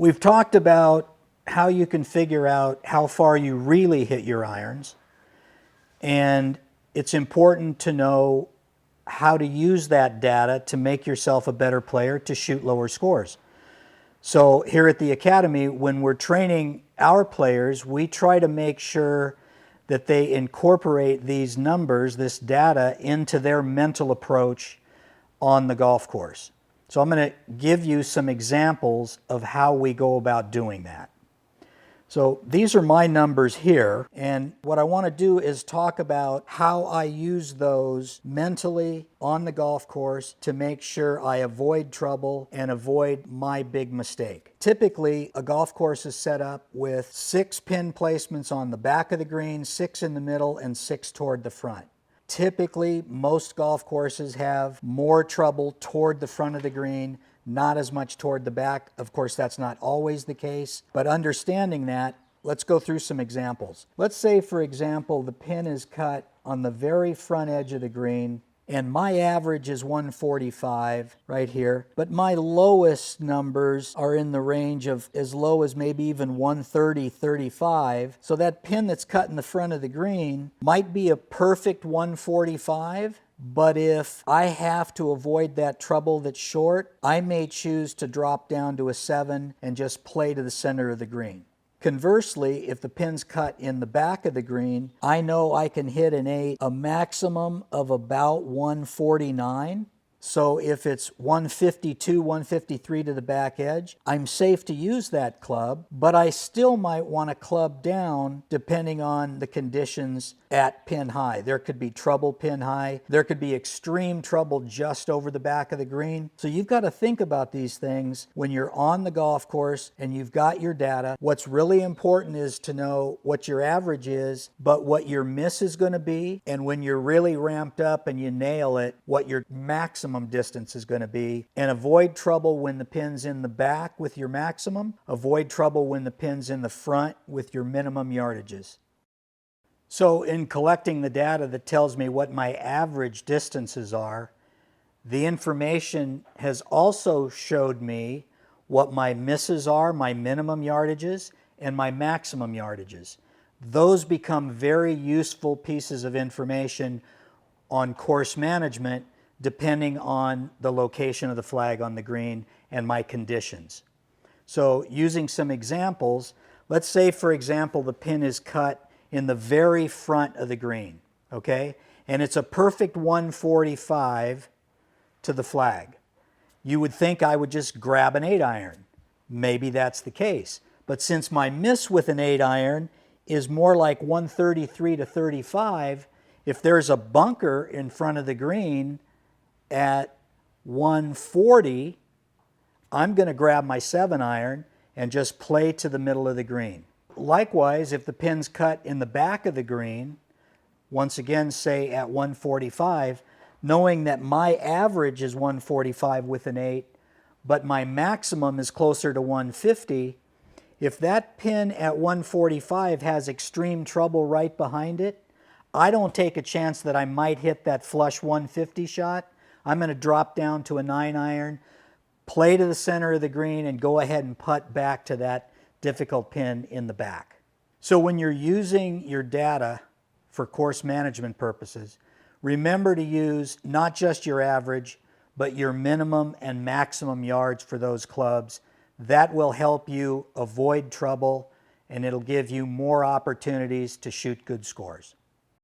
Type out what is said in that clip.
We've talked about how you can figure out how far you really hit your irons, and it's important to know how to use that data to make yourself a better player to shoot lower scores. So here at the Academy, when we're training our players, we try to make sure that they incorporate these numbers, this data, into their mental approach on the golf course. So I'm going to give you some examples of how we go about doing that. So these are my numbers here, and what I want to do is talk about how I use those mentally on the golf course to make sure I avoid trouble and avoid my big mistake. Typically, a golf course is set up with 6 pin placements on the back of the green, 6 in the middle, and 6 toward the front. Typically, most golf courses have more trouble toward the front of the green, not as much toward the back. Of course, that's not always the case, but understanding that, let's go through some examples. Let's say, for example, the pin is cut on the very front edge of the green, and my average is 145 right here, but my lowest numbers are in the range of as low as maybe even 130, 35. So that pin that's cut in the front of the green might be a perfect 145, but if I have to avoid that trouble that's short, I may choose to drop down to a 7 and just play to the center of the green. Conversely, if the pin's cut in the back of the green, I know I can hit an 8, a maximum of about 149. So if it's 152, 153 to the back edge, I'm safe to use that club, but I still might want to club down depending on the conditions at pin high. There could be trouble pin high. There could be extreme trouble just over the back of the green. So you've got to think about these things when you're on the golf course and you've got your data. What's really important is to know what your average is, but what your miss is going to be, and when you're really ramped up and you nail it, what your maximum distance is going to be, and avoid trouble when the pin's in the back with your maximum. Avoid trouble when the pin's in the front with your minimum yardages. So in collecting the data that tells me what my average distances are, the information has also showed me what my misses are, my minimum yardages, and my maximum yardages. Those become very useful pieces of information on course management depending on the location of the flag on the green and my conditions. So using some examples, let's say, for example, the pin is cut in the very front of the green, okay? And it's a perfect 145 to the flag. You would think I would just grab an 8-iron. Maybe that's the case. But since my miss with an 8-iron is more like 133 to 35, if there's a bunker in front of the green at 140, I'm going to grab my 7-iron and just play to the middle of the green. Likewise, if the pin's cut in the back of the green, once again, say at 145, knowing that my average is 145 with an 8, but my maximum is closer to 150, if that pin at 145 has extreme trouble right behind it, I don't take a chance that I might hit that flush 150 shot. I'm going to drop down to a 9-iron, play to the center of the green, and go ahead and putt back to that difficult pin in the back. So when you're using your data for course management purposes, remember to use not just your average, but your minimum and maximum yards for those clubs. That will help you avoid trouble, and it'll give you more opportunities to shoot good scores.